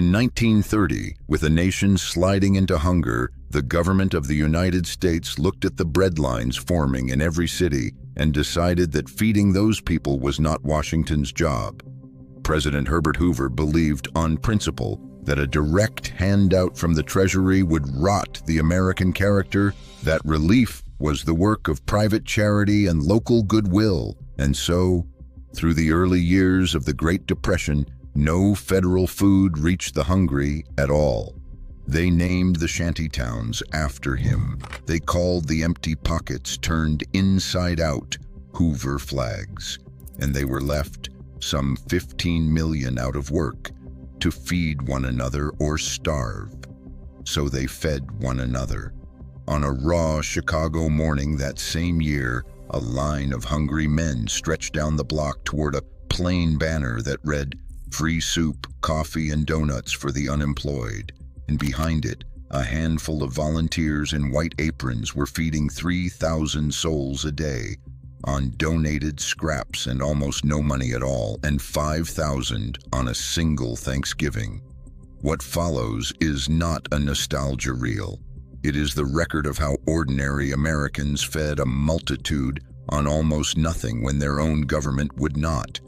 In 1930, with a nation sliding into hunger, the government of the United States looked at the breadlines forming in every city and decided that feeding those people was not Washington's job. President Herbert Hoover believed on principle that a direct handout from the Treasury would rot the American character, that relief was the work of private charity and local goodwill, and so, through the early years of the Great Depression, no federal food reached the hungry at all. They named the shantytowns after him. They called the empty pockets turned inside out Hoover flags, and they were left, some 15 million out of work, to feed one another or starve. So they fed one another. On a raw Chicago morning that same year, a line of hungry men stretched down the block toward a plain banner that read, "Free soup, coffee, and donuts for the unemployed." And behind it, a handful of volunteers in white aprons were feeding 3,000 souls a day on donated scraps and almost no money at all, and 5,000 on a single Thanksgiving. What follows is not a nostalgia reel. It is the record of how ordinary Americans fed a multitude on almost nothing when their own government would not,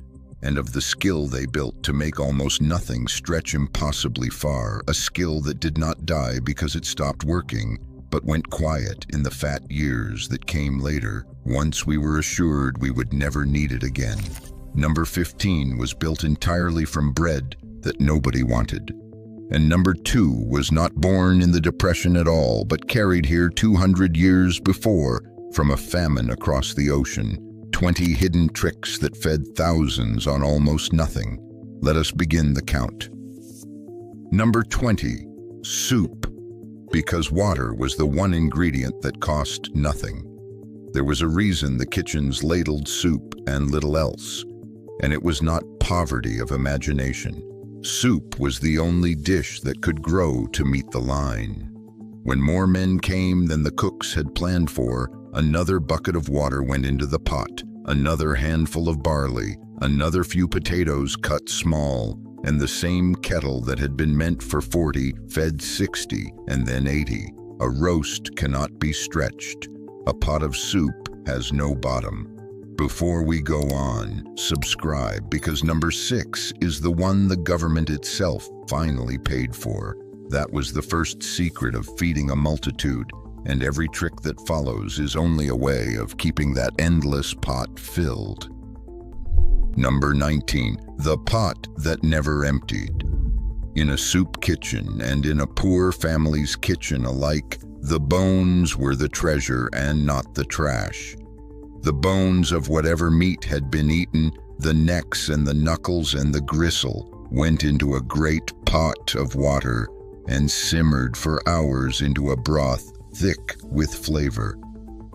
and of the skill they built to make almost nothing stretch impossibly far, a skill that did not die because it stopped working, but went quiet in the fat years that came later, once we were assured we would never need it again. Number 15 was built entirely from bread that nobody wanted. And number 2 was not born in the Depression at all, but carried here 200 years before from a famine across the ocean. 20 hidden tricks that fed thousands on almost nothing. Let us begin the count. Number 20, soup, because water was the one ingredient that cost nothing. There was a reason the kitchens ladled soup and little else, and it was not poverty of imagination. Soup was the only dish that could grow to meet the line. When more men came than the cooks had planned for, another bucket of water went into the pot, another handful of barley, another few potatoes cut small, and the same kettle that had been meant for 40 fed 60 and then 80. A roast cannot be stretched. A pot of soup has no bottom. Before we go on, subscribe, because number 6 is the one the government itself finally paid for. That was the first secret of feeding a multitude, and every trick that follows is only a way of keeping that endless pot filled. Number 19, the pot that never emptied. In a soup kitchen and in a poor family's kitchen alike, the bones were the treasure and not the trash. The bones of whatever meat had been eaten, the necks and the knuckles and the gristle, went into a great pot of water and simmered for hours into a broth thick with flavor.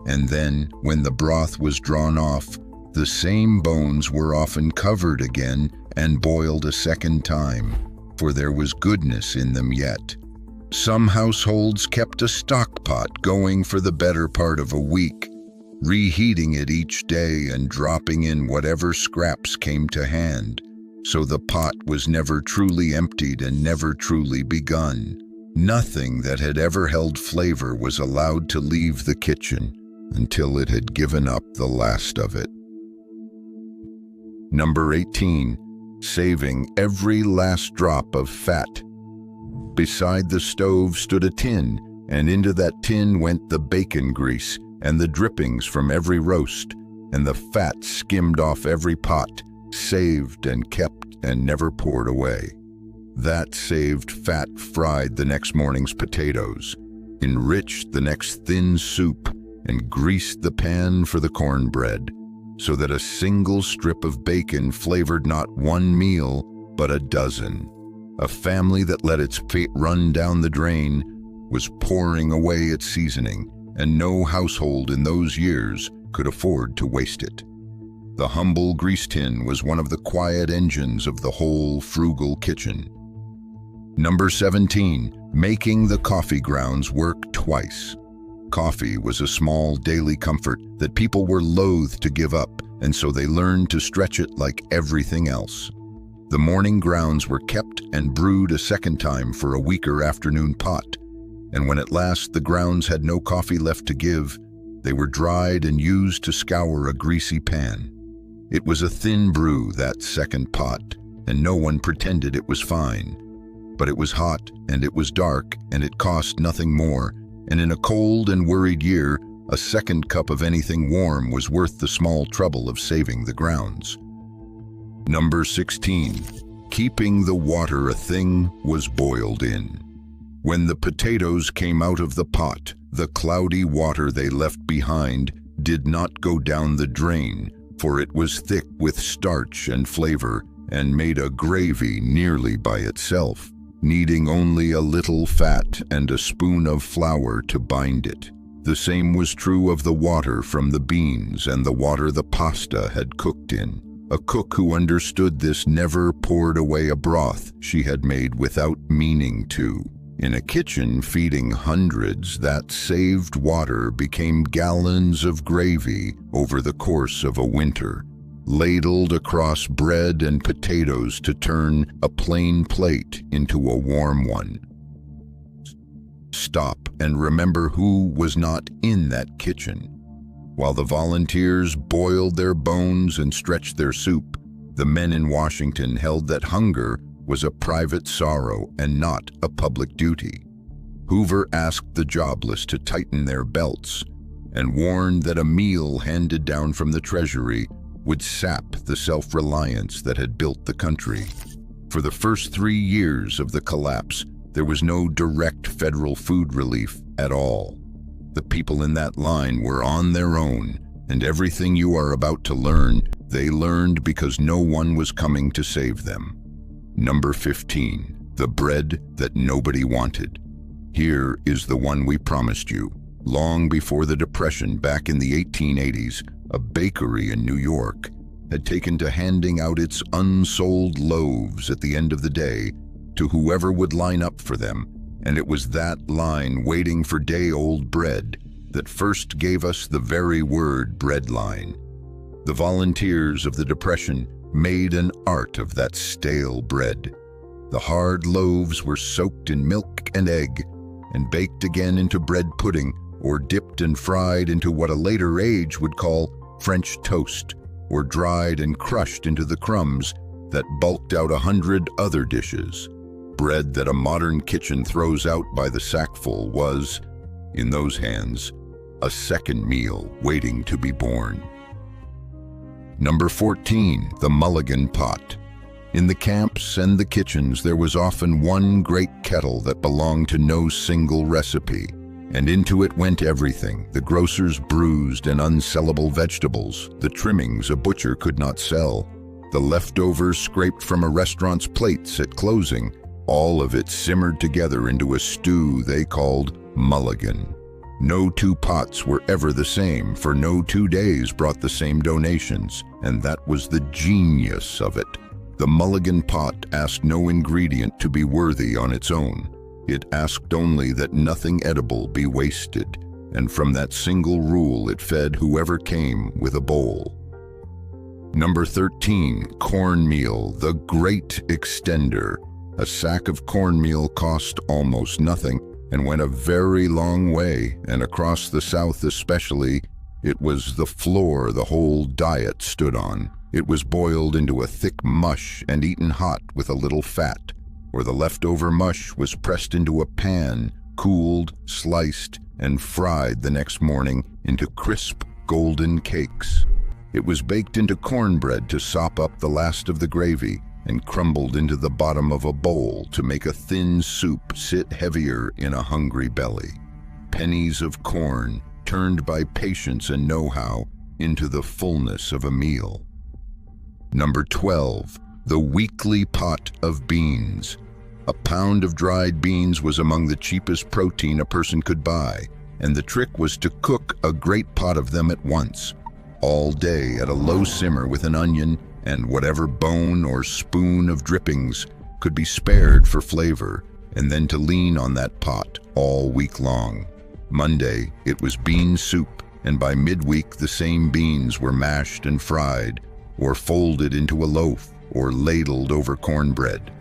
And then, when the broth was drawn off, the same bones were often covered again and boiled a second time, for there was goodness in them yet. Some households kept a stock pot going for the better part of a week, reheating it each day and dropping in whatever scraps came to hand, so the pot was never truly emptied and never truly begun. Nothing that had ever held flavor was allowed to leave the kitchen until it had given up the last of it. Number 18, saving every last drop of fat. Beside the stove stood a tin, and into that tin went the bacon grease and the drippings from every roast, and the fat skimmed off every pot, saved and kept and never poured away. That saved fat fried the next morning's potatoes, enriched the next thin soup, and greased the pan for the cornbread, so that a single strip of bacon flavored not one meal, but a dozen. A family that let its fat run down the drain was pouring away its seasoning, and no household in those years could afford to waste it. The humble grease tin was one of the quiet engines of the whole frugal kitchen. Number 17, making the coffee grounds work twice. Coffee was a small daily comfort that people were loath to give up, and so they learned to stretch it like everything else. The morning grounds were kept and brewed a second time for a weaker afternoon pot, and when at last the grounds had no coffee left to give, they were dried and used to scour a greasy pan. It was a thin brew, that second pot, and no one pretended it was fine. But it was hot, and it was dark, and it cost nothing more, and in a cold and worried year, a second cup of anything warm was worth the small trouble of saving the grounds. Number 16. Keeping the water a thing was boiled in. When the potatoes came out of the pot, the cloudy water they left behind did not go down the drain, for it was thick with starch and flavor, and made a gravy nearly by itself, needing only a little fat and a spoon of flour to bind it. The same was true of the water from the beans and the water the pasta had cooked in. A cook who understood this never poured away a broth she had made without meaning to. In a kitchen feeding hundreds, that saved water became gallons of gravy over the course of a winter, ladled across bread and potatoes to turn a plain plate into a warm one. Stop and remember who was not in that kitchen. While the volunteers boiled their bones and stretched their soup, the men in Washington held that hunger was a private sorrow and not a public duty. Hoover asked the jobless to tighten their belts and warned that a meal handed down from the Treasury would sap the self-reliance that had built the country. For the first 3 years of the collapse, there was no direct federal food relief at all. The people in that line were on their own, and everything you are about to learn, they learned because no one was coming to save them. Number 15, the bread that nobody wanted. Here is the one we promised you. Long before the Depression back in the 1880s, a bakery in New York had taken to handing out its unsold loaves at the end of the day to whoever would line up for them, and it was that line waiting for day-old bread that first gave us the very word breadline. The volunteers of the Depression made an art of that stale bread. The hard loaves were soaked in milk and egg and baked again into bread pudding, or dipped and fried into what a later age would call French toast, or dried and crushed into the crumbs that bulked out 100 other dishes. Bread that a modern kitchen throws out by the sackful was, in those hands, a second meal waiting to be born. Number 14, the mulligan pot. In the camps and the kitchens, there was often one great kettle that belonged to no single recipe, and into it went everything: the grocer's bruised and unsellable vegetables, the trimmings a butcher could not sell, the leftovers scraped from a restaurant's plates at closing. All of it simmered together into a stew they called mulligan. No two pots were ever the same, for no 2 days brought the same donations, and that was the genius of it. The mulligan pot asked no ingredient to be worthy on its own. It asked only that nothing edible be wasted, and from that single rule it fed whoever came with a bowl. Number 13, cornmeal, the great extender. A sack of cornmeal cost almost nothing and went a very long way, and across the South especially, it was the floor the whole diet stood on. It was boiled into a thick mush and eaten hot with a little fat, or the leftover mush was pressed into a pan, cooled, sliced, and fried the next morning into crisp, golden cakes. It was baked into cornbread to sop up the last of the gravy, and crumbled into the bottom of a bowl to make a thin soup sit heavier in a hungry belly. Pennies of corn turned by patience and know-how into the fullness of a meal. Number 12, the weekly pot of beans. A pound of dried beans was among the cheapest protein a person could buy, and the trick was to cook a great pot of them at once, all day at a low simmer with an onion, and whatever bone or spoon of drippings could be spared for flavor, and then to lean on that pot all week long. Monday, it was bean soup, and by midweek the same beans were mashed and fried, or folded into a loaf, or ladled over cornbread.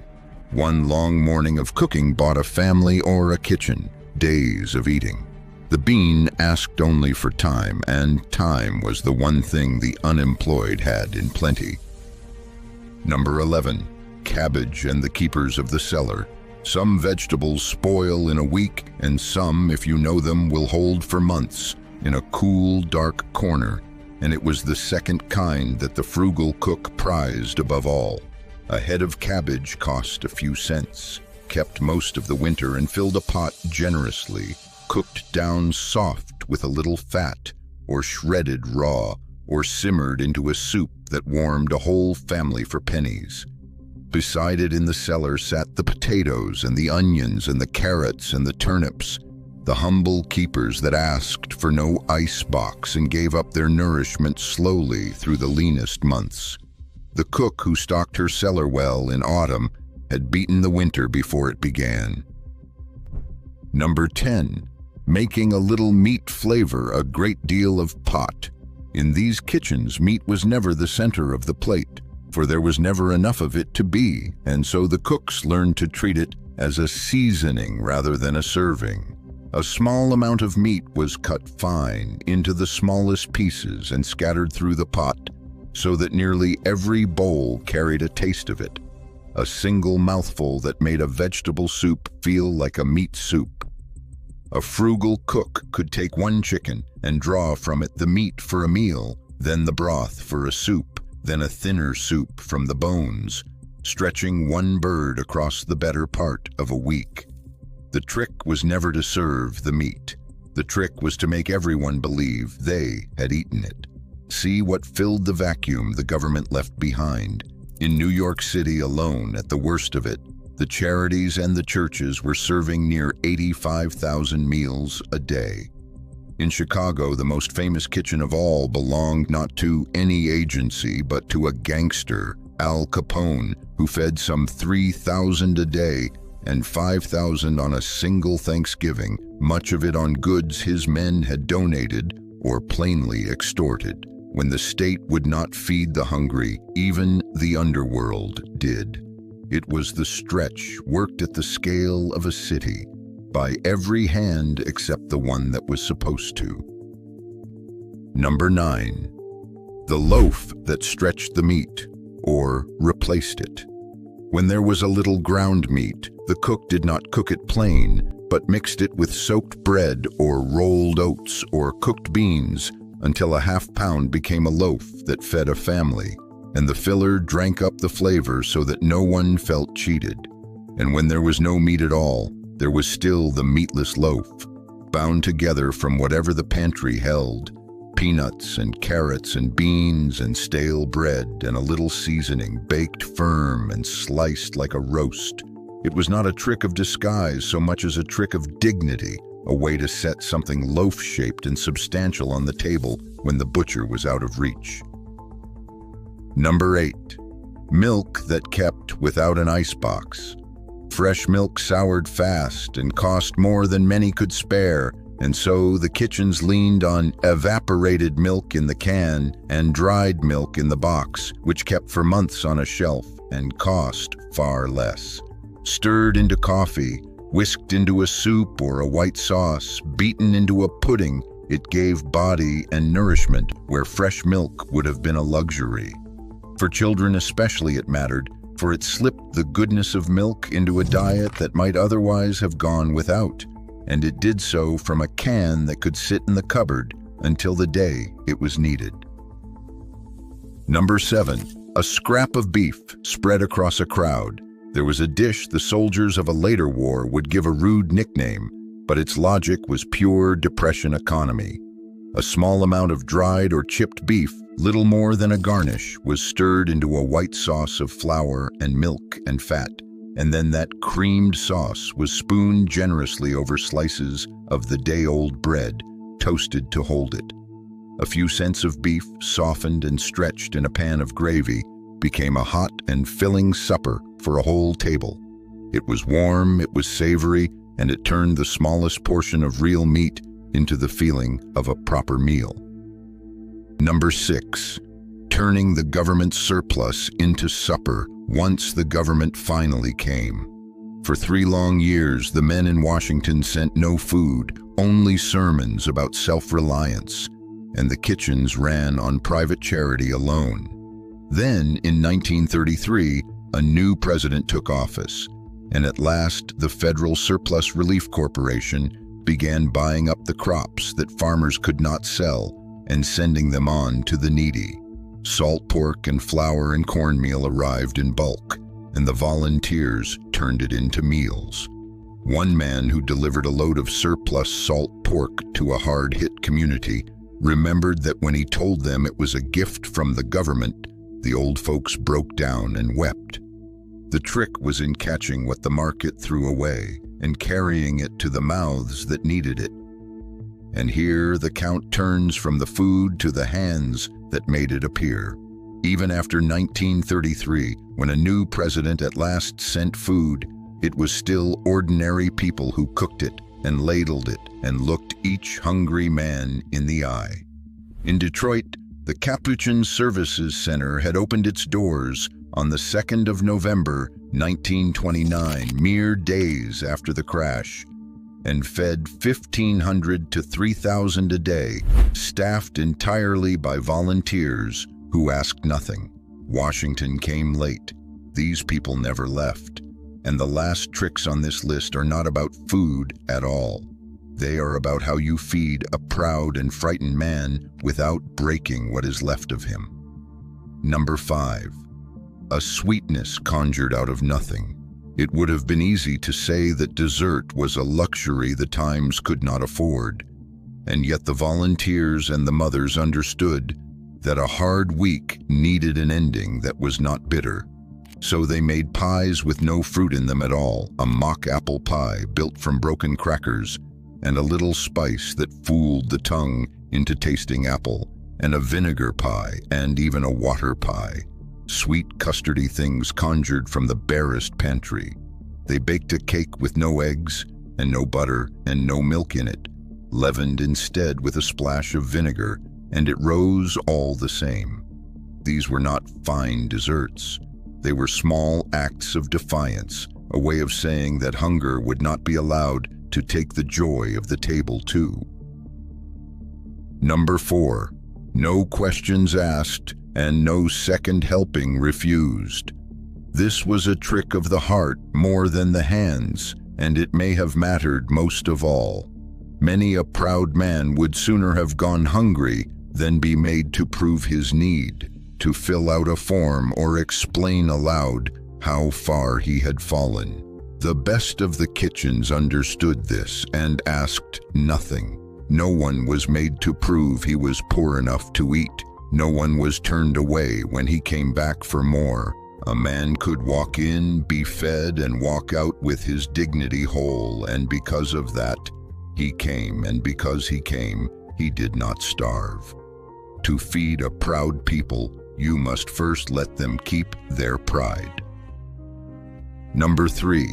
One long morning of cooking bought a family or a kitchen days of eating. The bean asked only for time, and time was the one thing the unemployed had in plenty. Number 11. Cabbage and the keepers of the cellar. Some vegetables spoil in a week, and some, if you know them, will hold for months in a cool, dark corner, and it was the second kind that the frugal cook prized above all. A head of cabbage cost a few cents, kept most of the winter, and filled a pot generously, cooked down soft with a little fat, or shredded raw, or simmered into a soup that warmed a whole family for pennies. Beside it in the cellar sat the potatoes and the onions and the carrots and the turnips, the humble keepers that asked for no ice box and gave up their nourishment slowly through the leanest months. The cook who stocked her cellar well in autumn had beaten the winter before it began. Number 10. Making a little meat flavor a great deal of pot. In these kitchens, meat was never the center of the plate, for there was never enough of it to be, and so the cooks learned to treat it as a seasoning rather than a serving. A small amount of meat was cut fine into the smallest pieces and scattered through the pot, so that nearly every bowl carried a taste of it. A single mouthful that made a vegetable soup feel like a meat soup. A frugal cook could take one chicken and draw from it the meat for a meal, then the broth for a soup, then a thinner soup from the bones, stretching one bird across the better part of a week. The trick was never to serve the meat. The trick was to make everyone believe they had eaten it. See what filled the vacuum the government left behind. In New York City alone, at the worst of it, the charities and the churches were serving near 85,000 meals a day. In Chicago, the most famous kitchen of all belonged not to any agency, but to a gangster, Al Capone, who fed some 3,000 a day and 5,000 on a single Thanksgiving, much of it on goods his men had donated or plainly extorted. When the state would not feed the hungry, even the underworld did. It was the stretch worked at the scale of a city, by every hand except the one that was supposed to. Number 9. The loaf that stretched the meat, or replaced it. When there was a little ground meat, the cook did not cook it plain, but mixed it with soaked bread or rolled oats or cooked beans until a half-pound became a loaf that fed a family, and the filler drank up the flavor so that no one felt cheated. And when there was no meat at all, there was still the meatless loaf, bound together from whatever the pantry held, peanuts and carrots and beans and stale bread and a little seasoning, baked firm and sliced like a roast. It was not a trick of disguise so much as a trick of dignity, a way to set something loaf-shaped and substantial on the table when the butcher was out of reach. Number 8. Milk that kept without an icebox. Fresh milk soured fast and cost more than many could spare, and so the kitchens leaned on evaporated milk in the can and dried milk in the box, which kept for months on a shelf and cost far less. Stirred into coffee, whisked into a soup or a white sauce, beaten into a pudding, it gave body and nourishment where fresh milk would have been a luxury. For children especially it mattered, for it slipped the goodness of milk into a diet that might otherwise have gone without, and it did so from a can that could sit in the cupboard until the day it was needed. Number 7. A scrap of beef spread across a crowd. There was a dish the soldiers of a later war would give a rude nickname, but its logic was pure Depression economy. A small amount of dried or chipped beef, little more than a garnish, was stirred into a white sauce of flour and milk and fat, and then that creamed sauce was spooned generously over slices of the day-old bread, toasted to hold it. A few cents of beef, softened and stretched in a pan of gravy, became a hot and filling supper for a whole table. It was warm, it was savory, and it turned the smallest portion of real meat into the feeling of a proper meal. Number 6. turning the government surplus into supper once the government finally came. For 3 long years, the men in Washington sent no food, only sermons about self-reliance, and the kitchens ran on private charity alone. Then, in 1933, a new president took office, and at last the Federal Surplus Relief Corporation began buying up the crops that farmers could not sell and sending them on to the needy. Salt pork and flour and cornmeal arrived in bulk, and the volunteers turned it into meals. One man who delivered a load of surplus salt pork to a hard-hit community remembered that when he told them it was a gift from the government, the old folks broke down and wept. The trick was in catching what the market threw away and carrying it to the mouths that needed it. And here the count turns from the food to the hands that made it appear. Even after 1933, when a new president at last sent food, it was still ordinary people who cooked it and ladled it and looked each hungry man in the eye. In Detroit, the Capuchin Services Center had opened its doors on the 2nd of November, 1929, mere days after the crash, and fed 1,500 to 3,000 a day, staffed entirely by volunteers who asked nothing. Washington came late. These people never left. And the last tricks on this list are not about food at all. They are about how you feed a proud and frightened man without breaking what is left of him. Number 5. A sweetness conjured out of nothing. It would have been easy to say that dessert was a luxury the times could not afford. And yet the volunteers and the mothers understood that a hard week needed an ending that was not bitter. So they made pies with no fruit in them at all, a mock apple pie built from broken crackers, and a little spice that fooled the tongue into tasting apple, and a vinegar pie, and even a water pie. Sweet custardy things conjured from the barest pantry. They baked a cake with no eggs, and no butter, and no milk in it, leavened instead with a splash of vinegar, and it rose all the same. These were not fine desserts. They were small acts of defiance, a way of saying that hunger would not be allowed to take the joy of the table too. Number 4. No questions asked and no second helping refused. This was a trick of the heart more than the hands, and it may have mattered most of all. Many a proud man would sooner have gone hungry than be made to prove his need, to fill out a form or explain aloud how far he had fallen. The best of the kitchens understood this and asked nothing. No one was made to prove he was poor enough to eat. No one was turned away when he came back for more. A man could walk in, be fed, and walk out with his dignity whole, and because of that, he came, and because he came, he did not starve. To feed a proud people, you must first let them keep their pride. Number 3.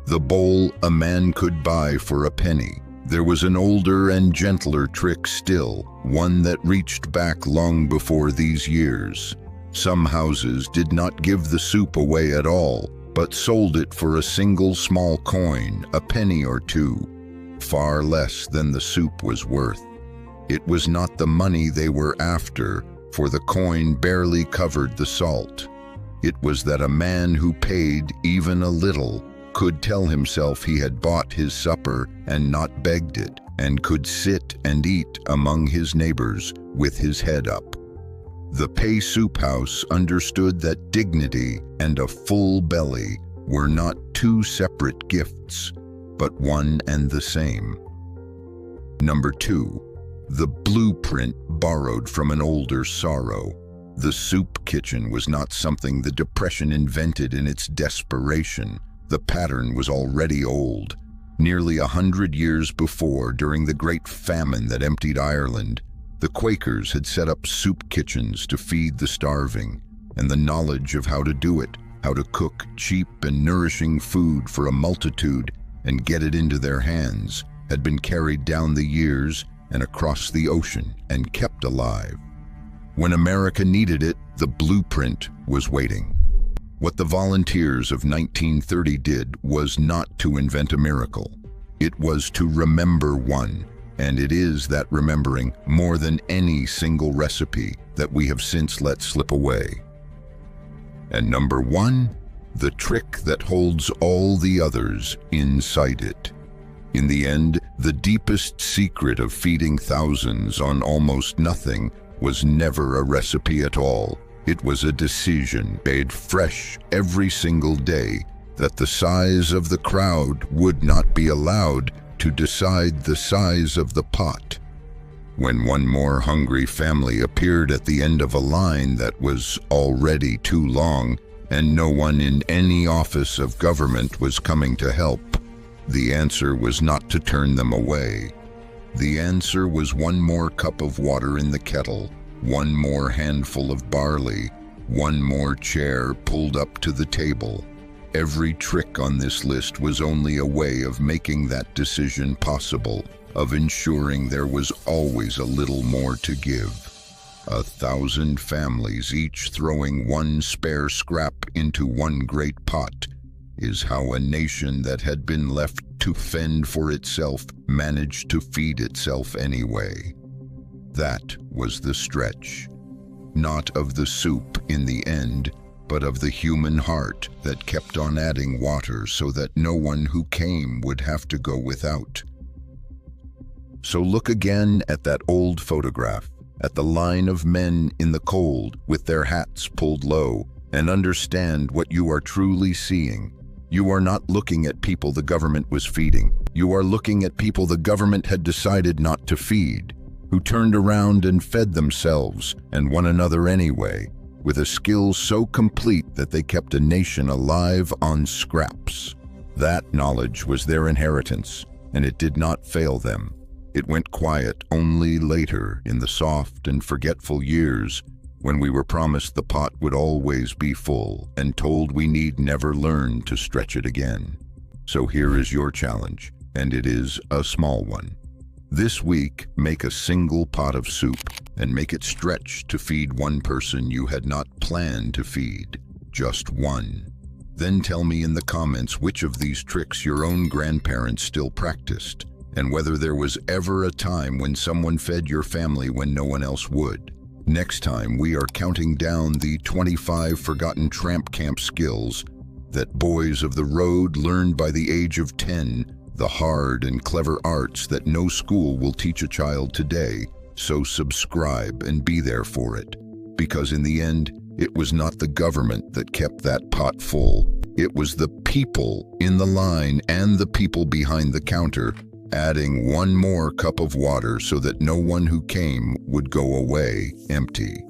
The bowl a man could buy for a penny. There was an older and gentler trick still, one that reached back long before these years. Some houses did not give the soup away at all, but sold it for a single small coin, a penny or two, far less than the soup was worth. It was not the money they were after, for the coin barely covered the salt. It was that a man who paid even a little could tell himself he had bought his supper and not begged it, and could sit and eat among his neighbors with his head up. The pay soup house understood that dignity and a full belly were not two separate gifts, but one and the same. Number 2. The blueprint borrowed from an older sorrow. The soup kitchen was not something the Depression invented in its desperation. The pattern was already old. Nearly 100 years before, during the Great Famine that emptied Ireland, the Quakers had set up soup kitchens to feed the starving, and the knowledge of how to do it, how to cook cheap and nourishing food for a multitude and get it into their hands, had been carried down the years and across the ocean and kept alive. When America needed it, the blueprint was waiting. What the volunteers of 1930 did was not to invent a miracle. It was to remember one, and it is that remembering more than any single recipe that we have since let slip away. And number one, the trick that holds all the others inside it. In the end, the deepest secret of feeding thousands on almost nothing was never a recipe at all. It was a decision made fresh every single day that the size of the crowd would not be allowed to decide the size of the pot. When one more hungry family appeared at the end of a line that was already too long, and no one in any office of government was coming to help, the answer was not to turn them away. The answer was one more cup of water in the kettle, one more handful of barley, one more chair pulled up to the table. Every trick on this list was only a way of making that decision possible, of ensuring there was always a little more to give. 1,000 families, each throwing one spare scrap into one great pot, is how a nation that had been left to fend for itself managed to feed itself anyway. That was the stretch, not of the soup in the end, but of the human heart that kept on adding water so that no one who came would have to go without. So look again at that old photograph, at the line of men in the cold with their hats pulled low, and understand what you are truly seeing. You are not looking at people the government was feeding. You are looking at people the government had decided not to feed, who turned around and fed themselves and one another anyway, with a skill so complete that they kept a nation alive on scraps. That knowledge was their inheritance, and it did not fail them. It went quiet only later in the soft and forgetful years when we were promised the pot would always be full and told we need never learn to stretch it again. So here is your challenge, and it is a small one. This week, make a single pot of soup and make it stretch to feed one person you had not planned to feed, just one. Then tell me in the comments which of these tricks your own grandparents still practiced, and whether there was ever a time when someone fed your family when no one else would. Next time, we are counting down the 25 forgotten tramp camp skills that boys of the road learned by the age of 10, the hard and clever arts that no school will teach a child today. So subscribe and be there for it, because in the end, it was not the government that kept that pot full. It was the people in the line and the people behind the counter adding one more cup of water so that no one who came would go away empty.